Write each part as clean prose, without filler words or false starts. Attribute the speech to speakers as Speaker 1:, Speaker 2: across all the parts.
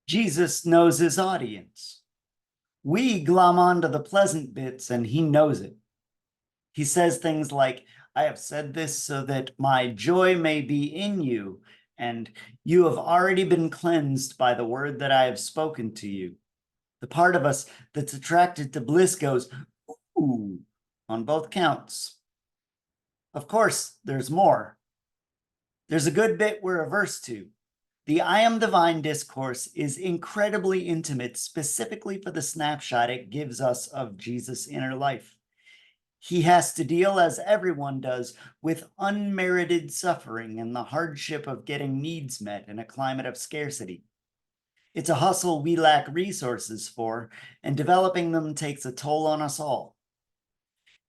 Speaker 1: Jesus knows his audience. We glom onto the pleasant bits and he knows it. He says things like, I have said this so that my joy may be in you, and you have already been cleansed by the word that I have spoken to you. The part of us that's attracted to bliss goes, ooh, on both counts. Of course, there's more. There's a good bit we're averse to. The I am the vine discourse is incredibly intimate, specifically for the snapshot it gives us of Jesus' inner life. He has to deal, as everyone does, with unmerited suffering and the hardship of getting needs met in a climate of scarcity. It's a hustle we lack resources for, and developing them takes a toll on us all.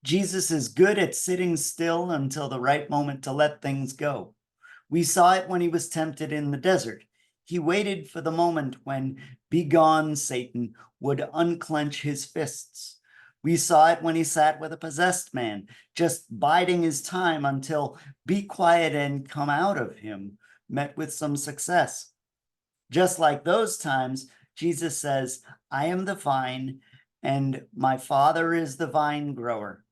Speaker 1: Jesus is good at sitting still until the right moment to let things go. We saw it when he was tempted in the desert. He waited for the moment when, "Begone, Satan," would unclench his fists. We saw it when he sat with a possessed man, just biding his time until "be quiet and come out of him" met with some success. Just like those times, Jesus says, "I am the vine, and my Father is the vine grower."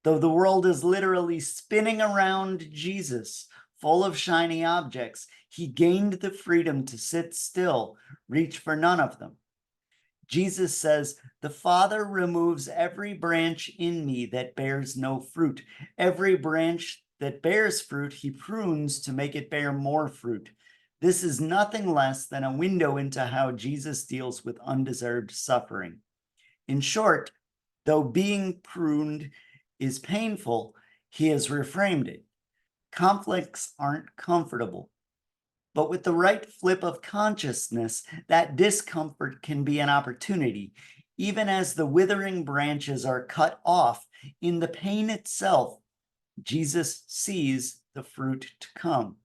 Speaker 1: Though the world is literally spinning around Jesus, full of shiny objects, he gained the freedom to sit still, reach for none of them. Jesus says, "The Father removes every branch in me that bears no fruit. Every branch that bears fruit, he prunes to make it bear more fruit." This is nothing less than a window into how Jesus deals with undeserved suffering. In short, though being pruned is painful, he has reframed it. Conflicts aren't comfortable, but with the right flip of consciousness, that discomfort can be an opportunity. Even as the withering branches are cut off, in the pain itself, Jesus sees the fruit to come.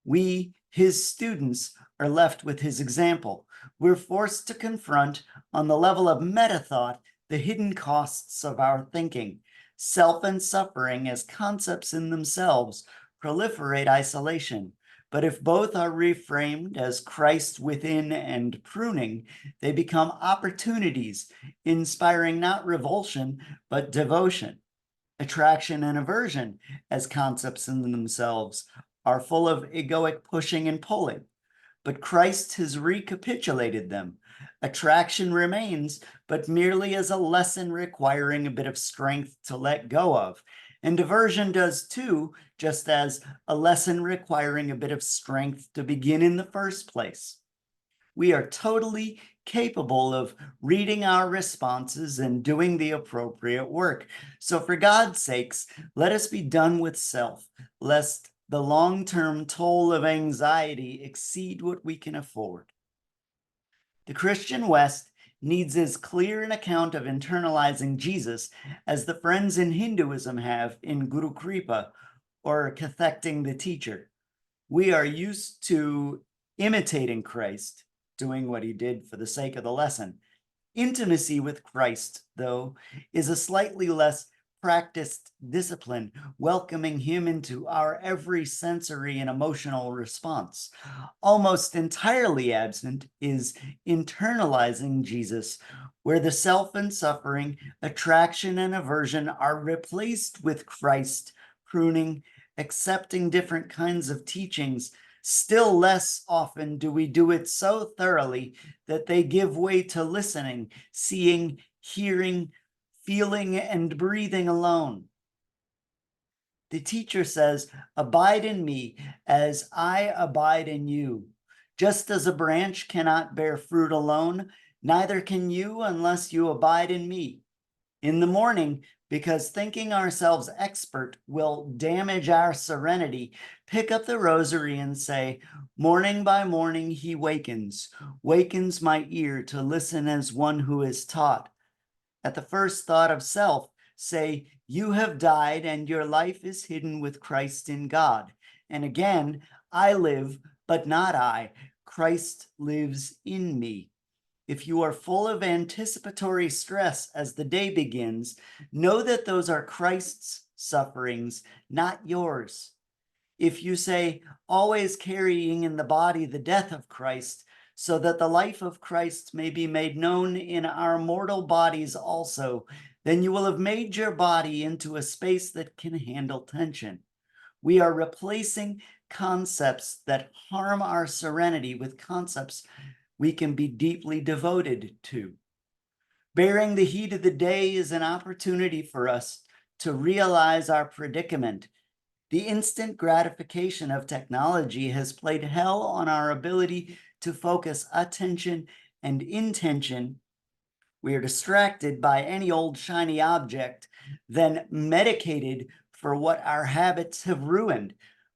Speaker 1: We, his students, are left with his example. We're forced to confront, on the level of meta-thought, the hidden costs of our thinking. Self and suffering as concepts in themselves proliferate isolation. But if both are reframed as Christ within and pruning, they become opportunities, inspiring not revulsion, but devotion. Attraction and aversion, as concepts in themselves, are full of egoic pushing and pulling. But Christ has recapitulated them. Attraction remains, but merely as a lesson requiring a bit of strength to let go of. And aversion does too, just as a lesson requiring a bit of strength to begin in the first place. We are totally capable of reading our responses and doing the appropriate work. So for God's sakes, let us be done with self, lest the long-term toll of anxiety exceed what we can afford. The Christian West needs as clear an account of internalizing Jesus as the friends in Hinduism have in Guru Kripa or cathecting the teacher. We are used to imitating Christ, doing what he did for the sake of the lesson. Intimacy with Christ, though, is a slightly less practiced discipline, welcoming him into our every sensory and emotional response. Almost entirely absent is internalizing Jesus, where the self and suffering, attraction and aversion are replaced with Christ, pruning, accepting different kinds of teachings. Still less often do we do it so thoroughly that they give way to listening, seeing, hearing, feeling, and breathing alone. The teacher says, "Abide in me as I abide in you." Just as a branch cannot bear fruit alone, neither can you unless you abide in me. In the morning, because thinking ourselves expert will damage our serenity, pick up the rosary and say, "Morning by morning he wakens my ear to listen as one who is taught." At the first thought of self, say, "You have died and your life is hidden with Christ in God." And again, "I live, but not I. Christ lives in me." If you are full of anticipatory stress as the day begins, know that those are Christ's sufferings, not yours. If you say, always carrying in the body the death of Christ, so that the life of Christ may be made known in our mortal bodies also, then you will have made your body into a space that can handle tension. We are replacing concepts that harm our serenity with concepts we can be deeply devoted to. Bearing the heat of the day is an opportunity for us to realize our predicament. The instant gratification of technology has played hell on our ability to focus attention and intention. We are distracted by any old shiny object, then medicated for what our habits have ruined.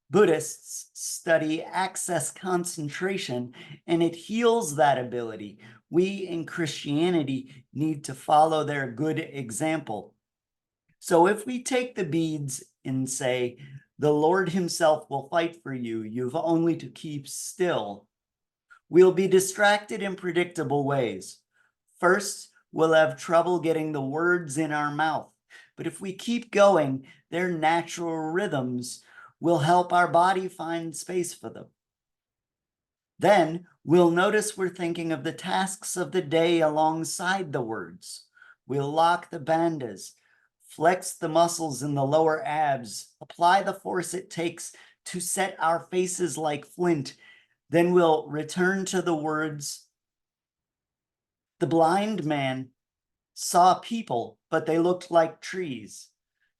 Speaker 1: Buddhists study access concentration, and it heals that ability. We in Christianity need to follow their good example. So if we take the beads and say, the Lord himself will fight for you, you've only to keep still, we'll be distracted in predictable ways. First, we'll have trouble getting the words in our mouth. But if we keep going, their natural rhythms will help our body find space for them. Then we'll notice we're thinking of the tasks of the day alongside the words. We'll lock the bandhas, flex the muscles in the lower abs, apply the force it takes to set our faces like flint. Then we'll return to the words. The blind man saw people, but they looked like trees.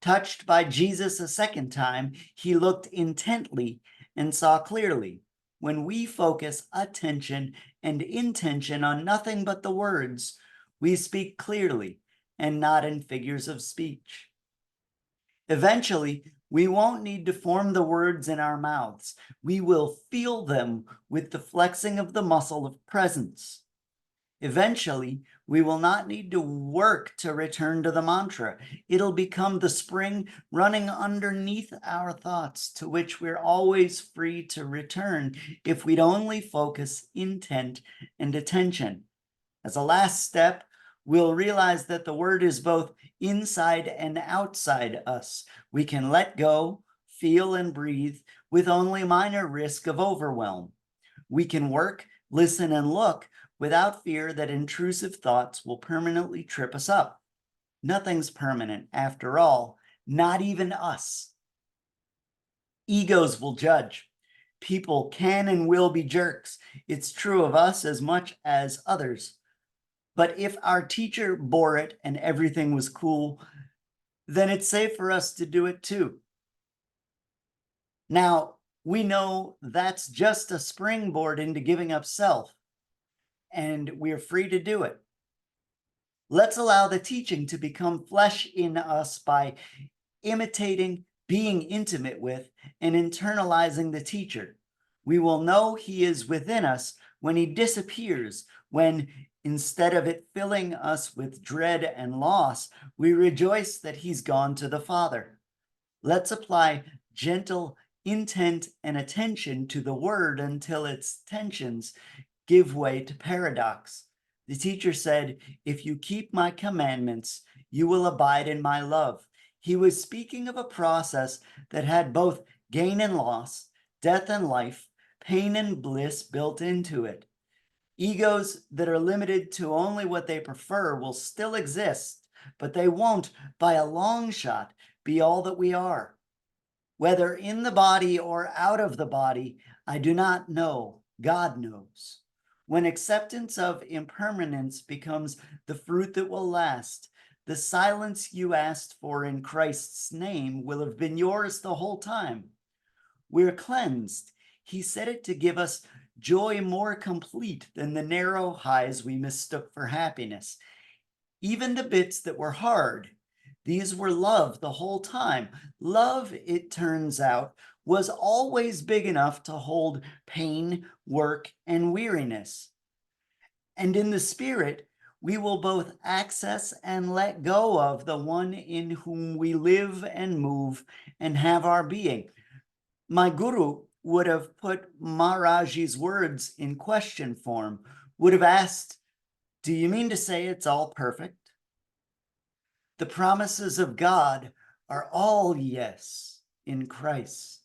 Speaker 1: Touched by Jesus a second time, he looked intently and saw clearly. When we focus attention and intention on nothing but the words, we speak clearly and not in figures of speech. Eventually, we won't need to form the words in our mouths. We will feel them with the flexing of the muscle of presence. Eventually, we will not need to work to return to the mantra. It'll become the spring running underneath our thoughts, to which we're always free to return if we'd only focus intent and attention. As a last step, we'll realize that the word is both inside and outside us. We can let go, feel, and breathe with only minor risk of overwhelm. We can work, listen, and look without fear that intrusive thoughts will permanently trip us up. Nothing's permanent, after all, not even us. Egos will judge. People can and will be jerks. It's true of us as much as others. But if our teacher bore it and everything was cool, then it's safe for us to do it too. Now, we know that's just a springboard into giving up self, and we're free to do it. Let's allow the teaching to become flesh in us by imitating, being intimate with, and internalizing the teacher. We will know he is within us when he disappears, when instead of it filling us with dread and loss, we rejoice that he's gone to the Father. Let's apply gentle intent and attention to the word until its tensions give way to paradox. The teacher said, if you keep my commandments, you will abide in my love. He was speaking of a process that had both gain and loss, death and life, pain and bliss built into it. Egos that are limited to only what they prefer will still exist, but they won't, by a long shot, be all that we are. Whether in the body or out of the body, I do not know. God knows. When acceptance of impermanence becomes the fruit that will last, the silence you asked for in Christ's name will have been yours the whole time. We're cleansed. He said it to give us joy more complete than the narrow highs we mistook for happiness. Even the bits that were hard, these were love the whole time. Love, it turns out, was always big enough to hold pain, work, and weariness. And in the Spirit, we will both access and let go of the one in whom we live and move and have our being. My guru would have put Maharaji's words in question form, would have asked, do you mean to say it's all perfect? The promises of God are all yes in Christ.